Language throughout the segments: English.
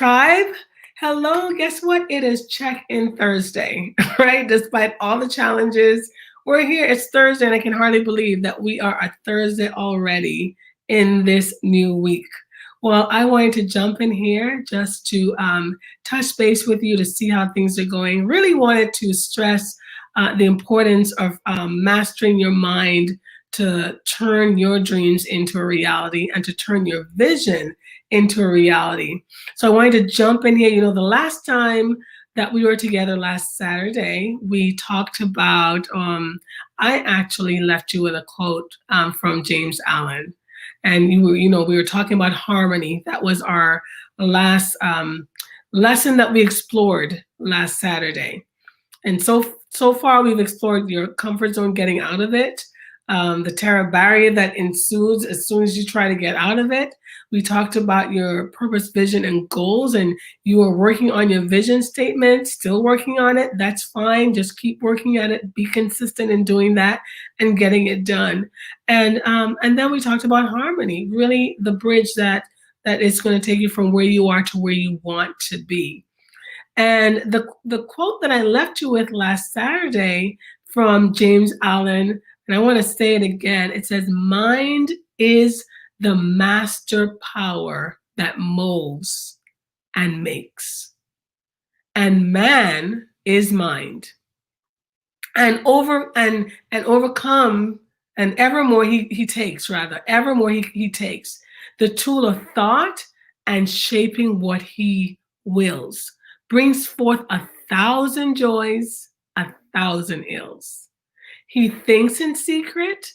tribe. Hello, guess what? It is check-in Thursday, right? Despite all the challenges, we're here. It's Thursday, and I can hardly believe that we are at Thursday already in this new week. Well, I wanted to jump in here just to touch base with you to see how things are going. Really wanted to stress the importance of mastering your mind to turn your dreams into a reality and to turn your vision into a reality. So I wanted to jump in here. The last time that we were together last Saturday, we talked about, I actually left you with a quote from James Allen. And we were talking about harmony. That was our last lesson that we explored last Saturday. And so far, we've explored your comfort zone, getting out of it, the terror barrier that ensues as soon as you try to get out of it. We talked about your purpose, vision, and goals, and you are working on your vision statement, still working on it. That's fine. Just keep working at it. Be consistent in doing that and getting it done. And then we talked about harmony, really the bridge that is going to take you from where you are to where you want to be. And the quote that I left you with last Saturday from James Allen, and I want to say it again. It says, "Mind is the master power that molds and makes, and man is mind, and overcome, and evermore he takes, rather evermore he takes the tool of thought and shaping what he wills, brings forth 1,000 joys, 1,000 ills. He thinks in secret,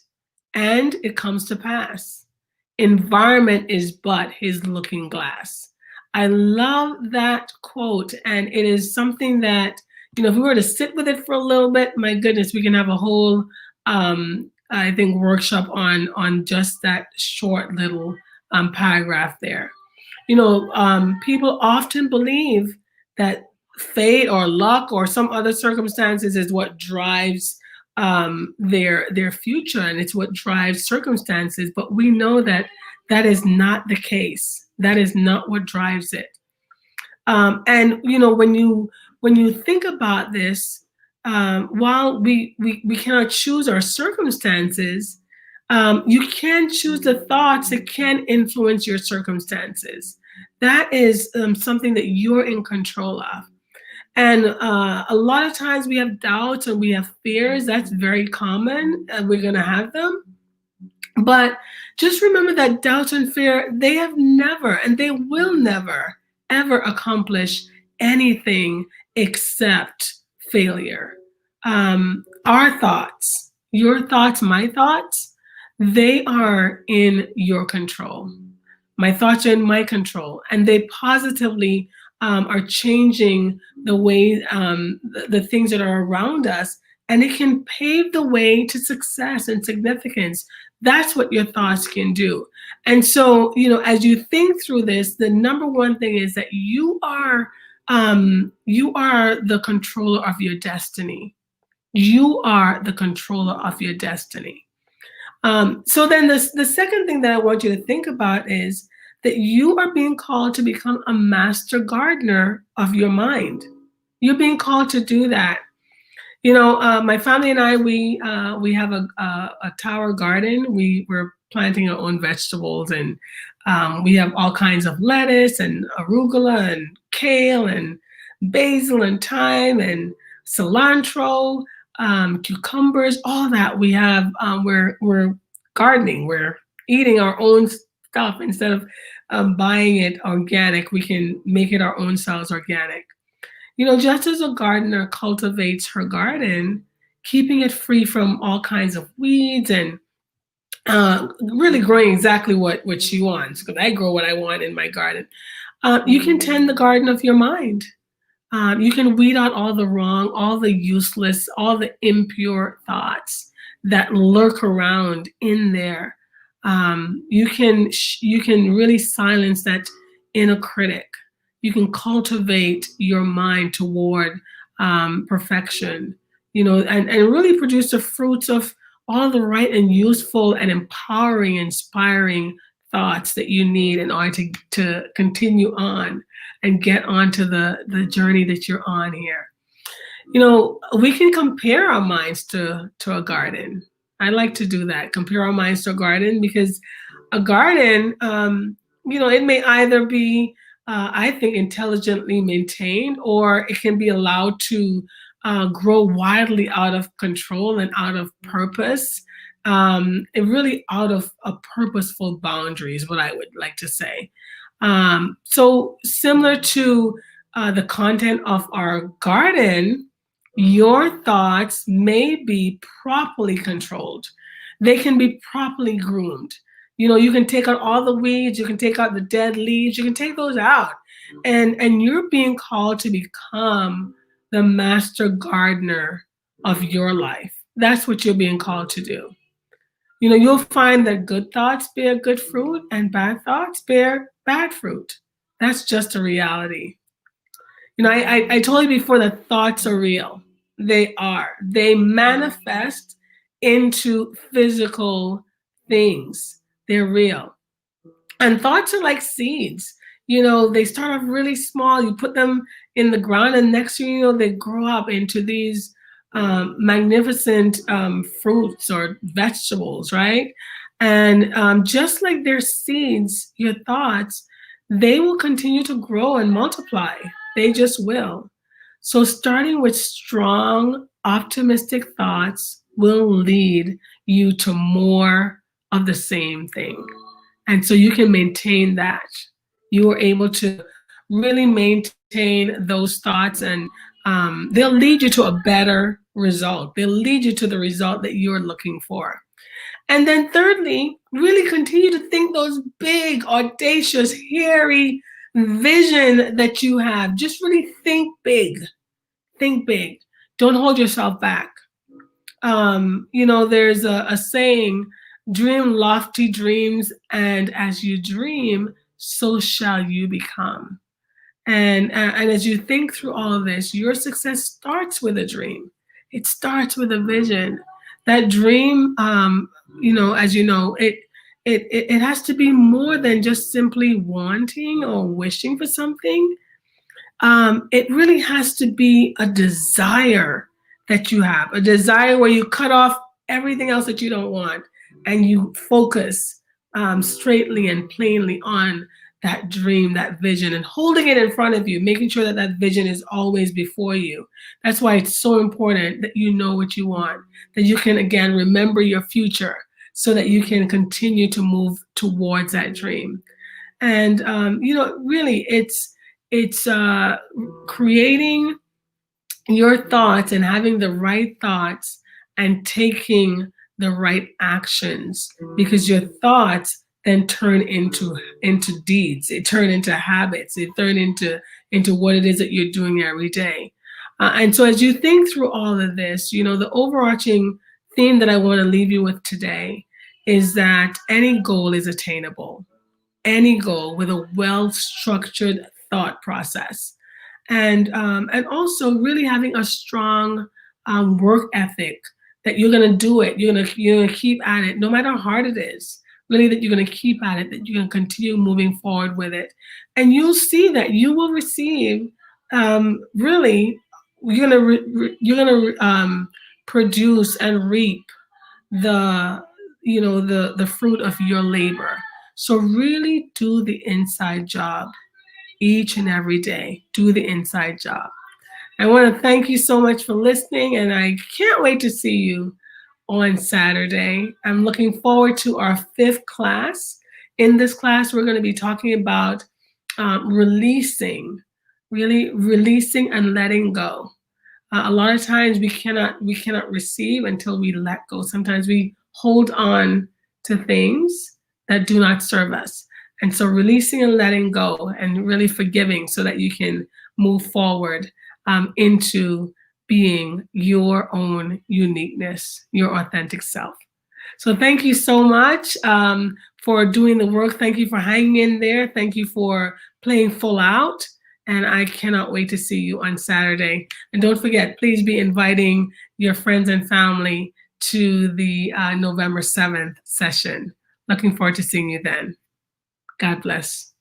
and it comes to pass. Environment is but his looking glass." I love that quote, and it is something that, if we were to sit with it for a little bit, my goodness, we can have a whole, I think, workshop on just that short little paragraph there. People often believe that fate or luck or some other circumstances is what drives their future, and it's what drives circumstances. But we know that that is not the case. That is not what drives it. And when you think about this, while we cannot choose our circumstances, you can choose the thoughts that can influence your circumstances. That is something that you're in control of. And a lot of times we have doubts and we have fears. That's very common, and we're going to have them. But just remember that doubt and fear, they have never and they will never, ever accomplish anything except failure. Our thoughts, your thoughts, my thoughts, they are in your control. My thoughts are in my control, and they positively are changing the way the things that are around us, and it can pave the way to success and significance. That's what your thoughts can do. And so, as you think through this, the number one thing is that you are the controller of your destiny. You are the controller of your destiny. So then the second thing that I want you to think about is that you are being called to become a master gardener of your mind. You're being called to do that. My family and I, we have a tower garden. We're planting our own vegetables, and we have all kinds of lettuce and arugula and kale and basil and thyme and cilantro, cucumbers, all that we have. We're gardening. We're eating our own stuff instead of buying it organic. We can make it our own selves organic. Just as a gardener cultivates her garden, keeping it free from all kinds of weeds and really growing exactly what she wants, because I grow what I want in my garden. You can tend the garden of your mind. You can weed out all the wrong, all the useless, all the impure thoughts that lurk around in there. You can really silence that inner critic. You can cultivate your mind toward perfection, and really produce the fruits of all the right and useful and empowering, inspiring thoughts that you need in order to continue on and get onto the journey that you're on here. You know, we can compare our minds to a garden. I like to do that, compare our minds to a garden, because a garden, you know, it may either be, I think, intelligently maintained, or it can be allowed to grow wildly out of control and out of purpose, and really out of a purposeful boundary is what I would like to say. So similar to the content of our garden, your thoughts may be properly controlled. They can be properly groomed. You know, you can take out all the weeds, you can take out the dead leaves, you can take those out. And you're being called to become the master gardener of your life. That's what you're being called to do. You know, you'll find that good thoughts bear good fruit and bad thoughts bear bad fruit. That's just a reality. You know, I told you before that thoughts are real. They are. They manifest into physical things. They're real. And thoughts are like seeds. You know, they start off really small. You put them in the ground, and next thing you know, they grow up into these magnificent fruits or vegetables, right? And just like their seeds, your thoughts, they will continue to grow and multiply. They just will. So starting with strong, optimistic thoughts will lead you to more of the same thing. And so you can maintain that. You are able to really maintain those thoughts, and they'll lead you to a better result. They'll lead you to the result that you're looking for. And then thirdly, really continue to think those big, audacious, hairy vision that you have. Just really think big. Think big. Don't hold yourself back. You know, there's a saying, dream lofty dreams, and as you dream, so shall you become. And as you think through all of this, your success starts with a dream. It starts with a vision. That dream, you know, as you know, it has to be more than just simply wanting or wishing for something. It really has to be a desire that you have, a desire where you cut off everything else that you don't want, and you focus straightly and plainly on that dream, that vision, and holding it in front of you, making sure that that vision is always before you. That's why it's so important that you know what you want, that you can, again, remember your future so that you can continue to move towards that dream. And, you know, really, it's creating your thoughts and having the right thoughts and taking the right actions, because your thoughts then turn into deeds. They turn into habits. They turn into what it is that you're doing every day. And so as you think through all of this, you know, the overarching theme that I want to leave you with today is that any goal is attainable. Any goal with a well-structured thought process, and also really having a strong work ethic, that you're going to do it. You're gonna keep at it, no matter how hard it is. Really, that you're going to keep at it. That you're going to continue moving forward with it, and you'll see that you will receive. Really, you're gonna produce and reap the the fruit of your labor. So really do the inside job each and every day. Do the inside job. I want to thank you so much for listening, and I can't wait to see you on Saturday. I'm looking forward to our 5th class. In this class, we're going to be talking about releasing, really releasing and letting go. A lot of times we cannot receive until we let go. Sometimes we hold on to things that do not serve us. And so releasing and letting go and really forgiving so that you can move forward into being your own uniqueness, your authentic self. So thank you so much for doing the work. Thank you for hanging in there. Thank you for playing full out. And I cannot wait to see you on Saturday. And don't forget, please be inviting your friends and family to the November 7th session. Looking forward to seeing you then. God bless.